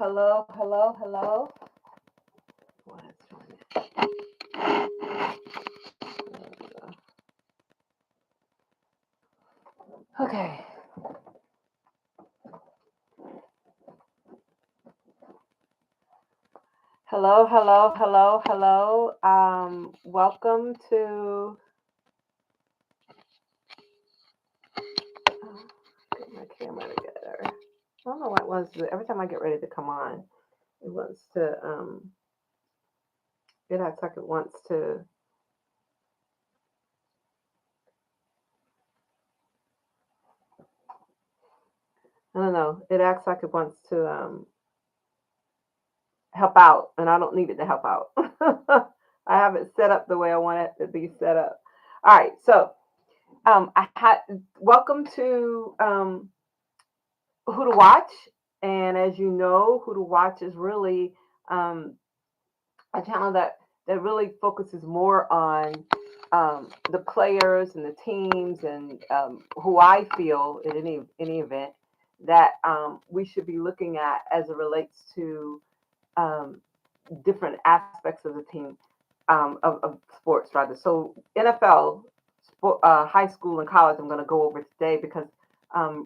hello, hello, hello. What is doing it? Okay. Hello, hello, hello, hello. Welcome to. Get my camera together. I don't know what it was. Every time I get ready to come on, it wants to. It acts like it wants to. I don't know. It acts like it wants to help out, and I don't need it to help out. I have it set up the way I want it to be set up. All right, so I had welcome to Who to Watch, and as you know, Who to Watch is really um, a channel that really focuses more on the players and the teams and who I feel in any event that we should be looking at as it relates to um, different aspects of the team of sports rather. So NFL, high school and college, I'm going to go over today because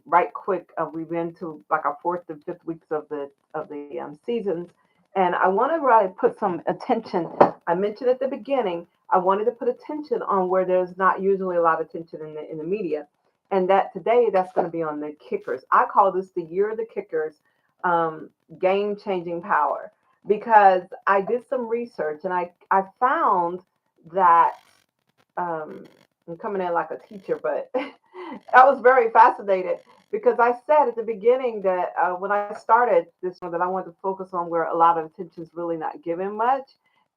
right quick we've been to like our fourth and fifth weeks of the seasons, and I want to really put some attention. I mentioned at the beginning I wanted to put attention on where there's not usually a lot of attention in the media, and that today that's going to be on the kickers. I call this the year of the kickers, game changing power because I did some research and I found that I'm coming in like a teacher, but I was very fascinated because I said at the beginning that when I started this one that I wanted to focus on where a lot of attention is really not given much.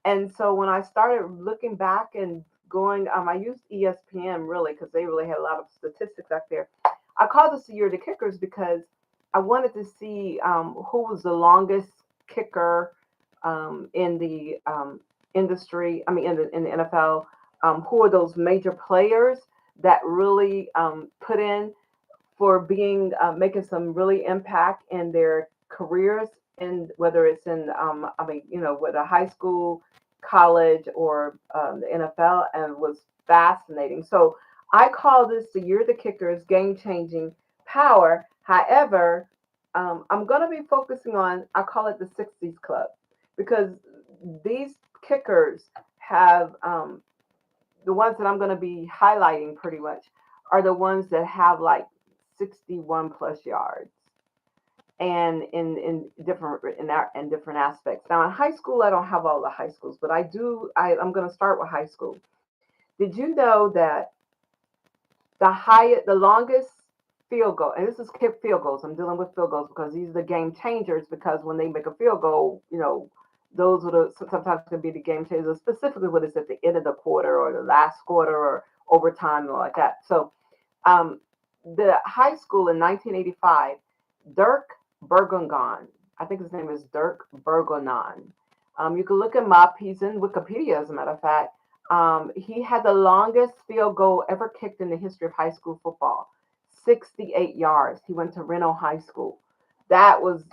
And so when I started looking back and going, I used ESPN really because they really had a lot of statistics out there. I called this the year of the kickers because I wanted to see who was the longest kicker in the industry. I mean, in the NFL, who are those major players that really put in for being making some really impact in their careers, and whether it's in I mean, whether high school, college, or the NFL, and it was fascinating. So I call this the year of the kickers, game changing power. However, I'm going to be focusing on, I call it the 60s club because these kickers have the ones that I'm going to be highlighting pretty much are the ones that have like 61 plus yards and in different in different aspects. Now in high school, I don't have all the high schools, but I do. I'm going to start with high school. Did you know that the longest field goal, and this is kick field goals. I'm dealing with field goals because these are the game changers. Because when they make a field goal, those would sometimes can be the game changers. Specifically, when it's at the end of the quarter or the last quarter or overtime or like that. So, the high school in 1985, Dirk Bergongon. I think his name is Dirk Bergonon. You can look him up. He's in Wikipedia, as a matter of fact. He had the longest field goal ever kicked in the history of high school football, 68 yards. He went to Reno High School. That was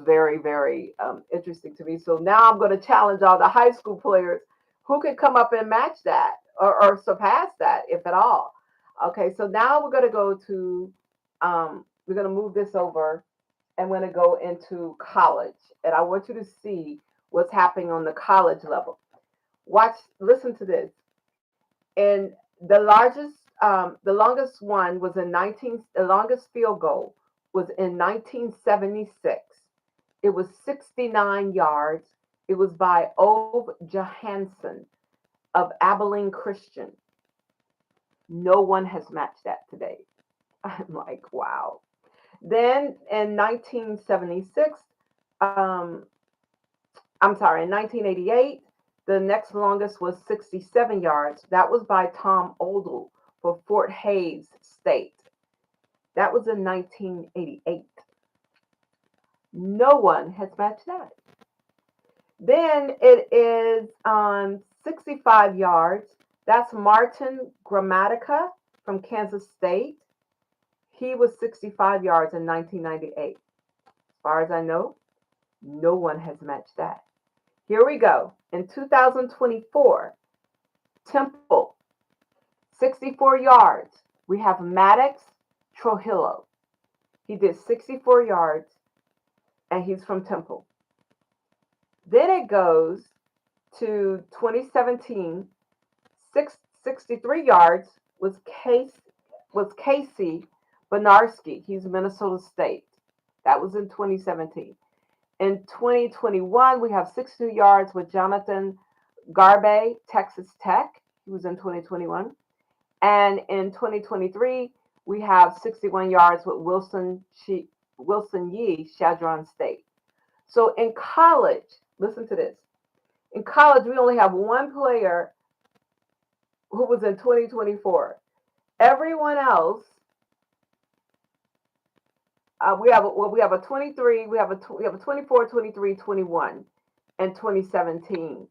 very very interesting to me. So now I'm going to challenge all the high school players who can come up and match that or surpass that, if at all. Okay, so now we're going to go to we're going to move this over and we're going to go into college, and I want you to see what's happening on the college level. Watch, listen to this. And the longest one was in 19. The longest field goal was in 1976. It was 69 yards. It was by Ove Johansson of Abilene Christian. No one has matched that today. I'm like, wow. Then in 1976, um, I'm sorry, in 1988, the next longest was 67 yards. That was by Tom Odell for Fort Hays State. That was in 1988. No one has matched that. Then it is on 65 yards. That's Martin Gramatica from Kansas State. He was 65 yards in 1998. As far as I know, No one has matched that. Here we go. In 2024, Temple, 64 yards. We have Maddox Trujillo. He did 64 yards, and he's from Temple. Then it goes to 2017, 63 yards was Casey Benarski. He's Minnesota State. That was in 2017. In 2021, we have 62 yards with Jonathan Garbe, Texas Tech. He was in 2021. And in 2023, we have 61 yards with Wilson Yee, Chadron State. So in college, listen to this. In college, we only have one player who was in 2024. Everyone else, we have a 23, we have a 24, 23, 21, and 2017.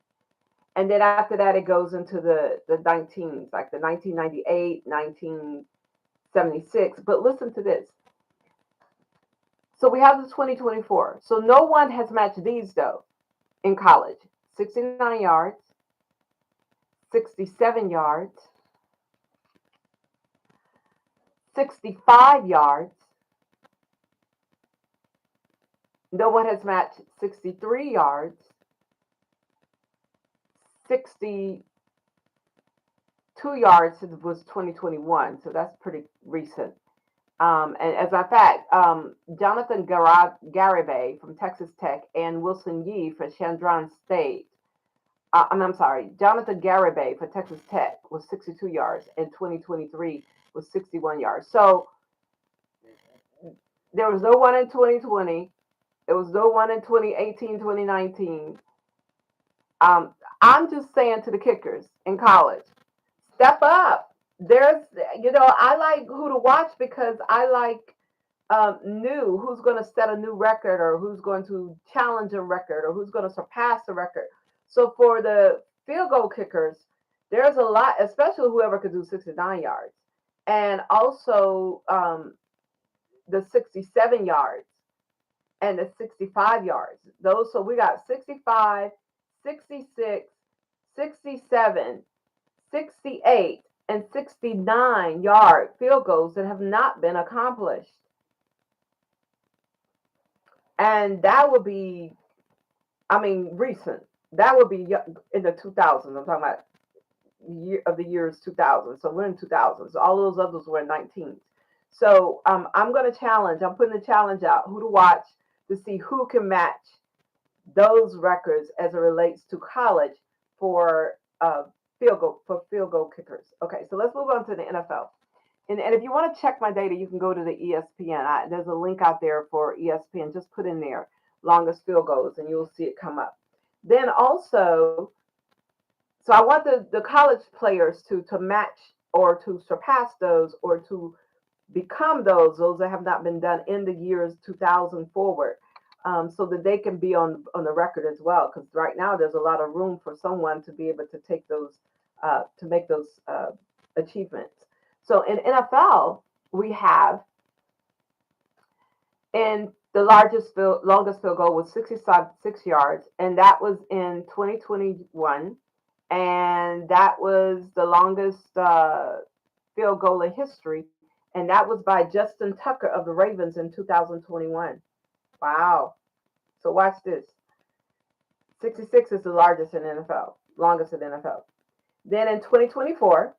And then after that, it goes into the 19s, like the 1998, 1976. But listen to this. So we have the 2024. So no one has matched these, though, in college. 69 yards, 67 yards, 65 yards. No one has matched 63 yards, 62 yards was 2021, so that's pretty recent. And as a fact, Jonathan Garibay from Texas Tech and Wilson Yee for Chandron State. I'm sorry, Jonathan Garibay for Texas Tech was 62 yards, and 2023 was 61 yards. So there was no one in 2020. There was no one in 2018, 2019. I'm just saying to the kickers in college, step up. There's, I like who to watch because I like who's going to set a new record or who's going to challenge a record or who's going to surpass a record. So for the field goal kickers, there's a lot, especially whoever could do 69 yards, and also the 67 yards and the 65 yards. Those, so we got 65, 66, 67, 68, and 69-yard field goals that have not been accomplished. And that would be, recent. That would be in the 2000s. I'm talking about the years 2000. So we're in 2000s. So all those others were in 19s. So I'm going to challenge. I'm putting the challenge out. Who to watch to see who can match those records as it relates to college for field goal kickers. Okay, so let's move on to the NFL. And if you want to check my data, you can go to the ESPN. There's a link out there for ESPN. Just put in there longest field goals, and you'll see it come up. Then also, so I want the college players to match or to surpass those or to become those that have not been done in the years 2000 forward, so that they can be on the record as well. Because right now there's a lot of room for someone to be able to take those, to make those achievements. So in NFL, we have in the longest field goal was 66 yards, and that was in 2021, and that was the longest field goal in history, and that was by Justin Tucker of the Ravens in 2021. Wow. So watch this. 66 is the largest in NFL, longest in NFL. Then in 2024,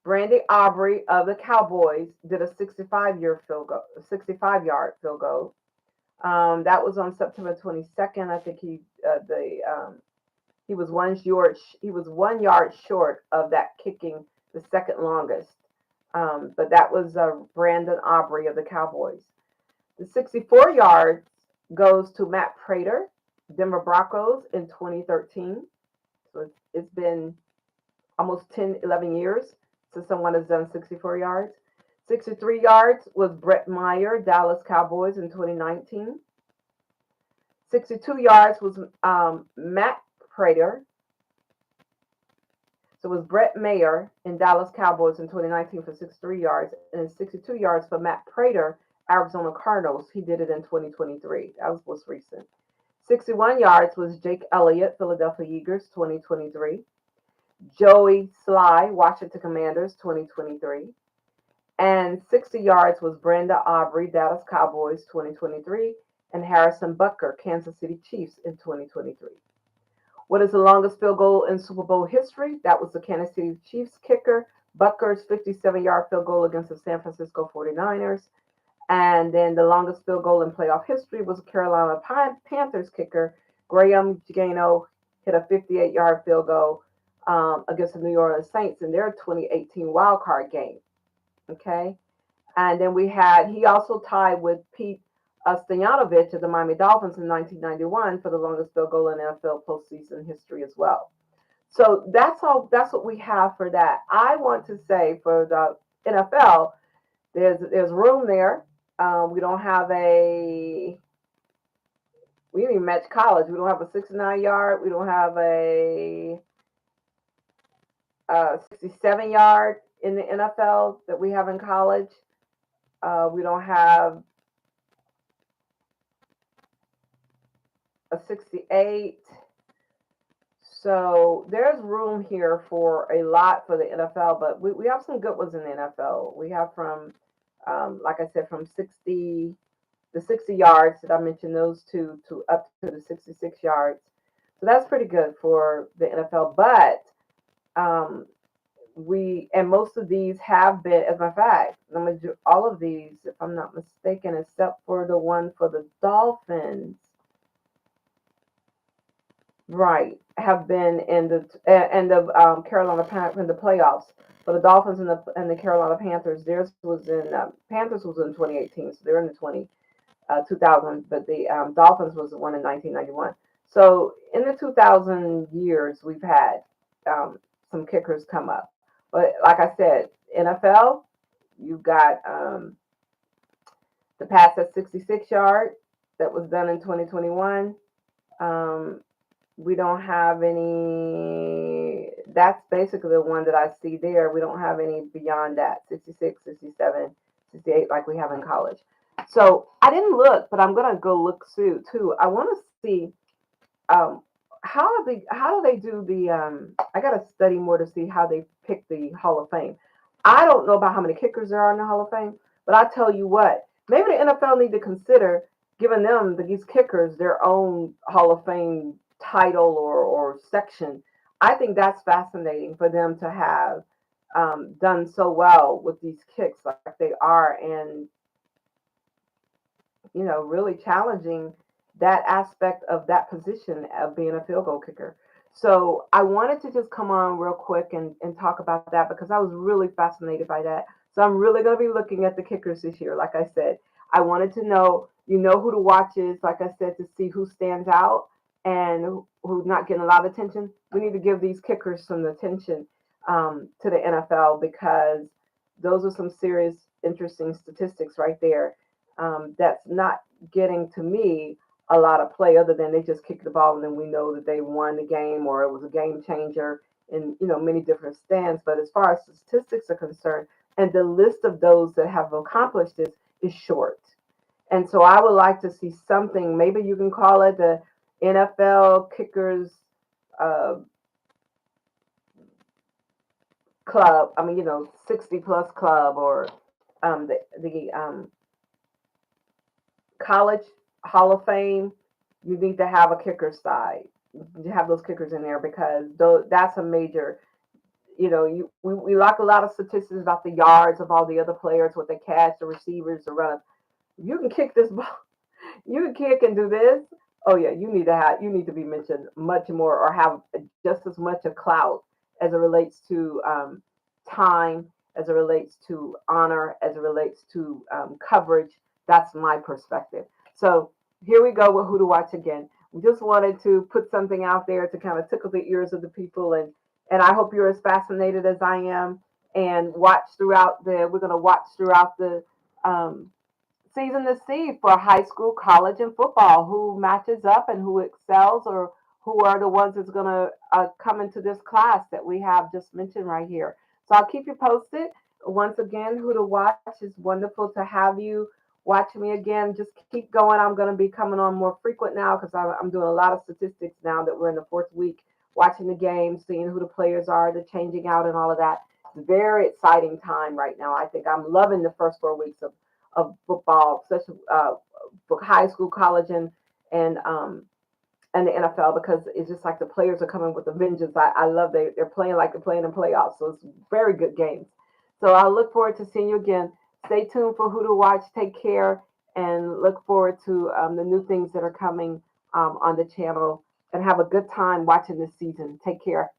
Brandy Aubrey of the Cowboys did a 65-yard field goal. That was on September 22nd. I think he was 1 yard short of that kicking the second longest. But that was Brandon Aubrey of the Cowboys. The 64 yards goes to Matt Prater, Denver Broncos in 2013. So it's been almost 10, 11 years since someone has done 64 yards. 63 yards was Brett Meyer, Dallas Cowboys in 2019. 62 yards was Matt Prater. So it was Brett Mayer in Dallas Cowboys in 2019 for 63 yards, and 62 yards for Matt Prater, Arizona Cardinals. He did it in 2023. That was most recent. 61 yards was Jake Elliott, Philadelphia Eagles, 2023. Joey Sly, Washington Commanders, 2023. And 60 yards was Brenda Aubrey, Dallas Cowboys, 2023. And Harrison Butker, Kansas City Chiefs, in 2023. What is the longest field goal in Super Bowl history? That was the Kansas City Chiefs kicker, Butker's 57-yard field goal against the San Francisco 49ers. And then the longest field goal in playoff history was Carolina Panthers kicker, Graham Gano, hit a 58-yard field goal against the New Orleans Saints in their 2018 wild card game. Okay. And then he also tied with Pete Stoyanovich of the Miami Dolphins in 1991 for the longest field goal in NFL postseason history as well. So that's all. That's what we have for that. I want to say for the NFL, there's room there. We don't have we didn't even match college. We don't have a 69-yard. We don't have a 67-yard in the NFL that we have in college. We don't have a 68. So there's room here for a lot for the NFL, but we have some good ones in the NFL. We have from, like I said, from the 60 yards that I mentioned, those two, to up to the 66 yards. So that's pretty good for the NFL. But and most of these have been, as a matter of fact, all of these, if I'm not mistaken, except for the one for the Dolphins, right, have been in the Carolina in the playoffs. For the Dolphins and the Carolina Panthers, theirs was in Panthers was in 2018, so they're in the 2000, but the Dolphins was the one in 1991. So in the 2000 years, we've had some kickers come up. But like I said, NFL, you've got the pass at 66 yard that was done in 2021. We don't have any. That's basically the one that I see there. We don't have any beyond that, 66, 67, 68, like we have in college. So I didn't look, but I'm gonna go look too. I want to see how do they do the. I gotta study more to see how they pick the Hall of Fame. I don't know about how many kickers there are in the Hall of Fame, but I tell you what, maybe the NFL need to consider giving these kickers their own Hall of Fame title or section. I think that's fascinating for them to have done so well with these kicks like they are, and really challenging that aspect of that position of being a field goal kicker. So I wanted to just come on real quick and talk about that because I was really fascinated by that. So I'm really going to be looking at the kickers this year. Like I said, I wanted to know, who to watch is, like I said, to see who stands out and who's not getting a lot of attention. We need to give these kickers some attention to the NFL because those are some serious, interesting statistics right there. That's not getting to me a lot of play other than they just kicked the ball and then we know that they won the game or it was a game changer in many different stands. But as far as statistics are concerned, and the list of those that have accomplished this is short. And so I would like to see something, maybe you can call it the NFL Kickers Club. 60 plus club, or the College Hall of Fame. You need to have a kicker side. You have those kickers in there because that's a major. We like a lot of statistics about the yards of all the other players, what they catch, the receivers, the runners. You can kick this ball. You can kick and do this. Oh yeah, you need to be mentioned much more or have just as much a clout as it relates to time, as it relates to honor, as it relates to coverage. That's my perspective. So here we go with Who to Watch again. We just wanted to put something out there to kind of tickle the ears of the people, and I hope you're as fascinated as I am. And we're going to watch throughout the season to see for high school, college, and football who matches up and who excels, or who are the ones that's going to come into this class that we have just mentioned right here. So I'll keep you posted. Once again, Who to Watch is wonderful to have you watch me again. Just keep going. I'm going to be coming on more frequent now because I'm doing a lot of statistics now that we're in the fourth week, watching the games, seeing who the players are, the changing out, and all of that. It's a very exciting time right now. I think I'm loving the first 4 weeks of football, especially for high school, college, and the NFL because it's just like the players are coming with a vengeance. I love they're playing like they're playing in playoffs, so it's very good games. So I look forward to seeing you again. Stay tuned for Who to Watch. Take care and look forward to the new things that are coming on the channel. And have a good time watching this season. Take care.